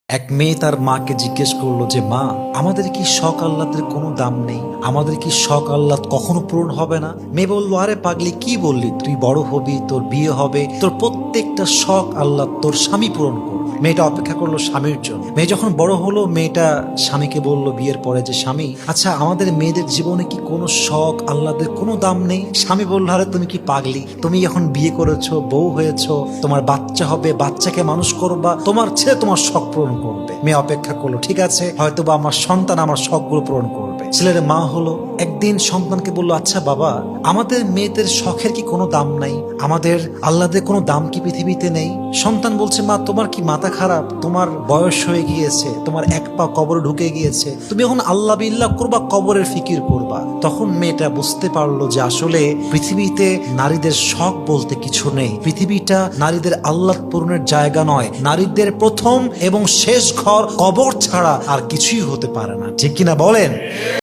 এক মেয়ে তার মাকে জিজ্ঞেস করলো যে মা, আমাদের কি শখ আহ্লাদের কোনো দাম নেই? আমাদের কি শখ আহ্লাদ কখনো পূরণ হবে না? মেয়ে বললো, আরে পাগলি, কি বললি? তুই বড় হবি, তোর বিয়ে হবে, তোর প্রত্যেকটা শখ আহ্লাদ তোর স্বামী পূরণ করবে। মেয়েটা অপেক্ষা করলো স্বামীর জন্য। মেয়ে যখন বড় হলো, মেয়েটা স্বামীকে বললো বিয়ের পরে যে স্বামী, আচ্ছা আমাদের মেয়েদের জীবনে কি কোনো শখ আহ্লাদের কোনো দাম নেই? স্বামী বললো, আরে তুমি কি পাগলি? তুমি এখন বিয়ে করেছো, বউ হয়েছো, তোমার বাচ্চা হবে, বাচ্চাকে মানুষ করবা, তোমার ছেলে তোমার শখ পূরণ করবে। মেয়ে অপেক্ষা করলো, ঠিক আছে, হয়তো বা আমার সন্তান আমার শখগুলো পূরণ করবে। ছেলের মা হলো, একদিন সন্তানকে বললো, আচ্ছা বাবা, আমাদের মেয়েদের শখের কি কোনো দাম নাই? আমাদের আহ্লাদের কোনো দাম কি পৃথিবীতে নেই? সন্তান বলছে, মা তোমার কি মাথা খারাপ? তোমার বয়স হয়ে গিয়েছে, তোমার এক পা কবরে ঢুকে গিয়েছে, তুমি এখন আল্লাহ বিল্লাহ করবা, কবরের ফিকির করবা। তখন মেয়েটা বুঝতে পারলো যে আসলে পৃথিবীতে নারীদের শখ বলতে কিছু নেই। পৃথিবীটা নারীদের আহ্লাদ পূরণের জায়গা নয়। নারীদের প্রথম এবং শেষ ঘর কবর ছাড়া আর কিছুই হতে পারে না। ঠিক কিনা বলেন?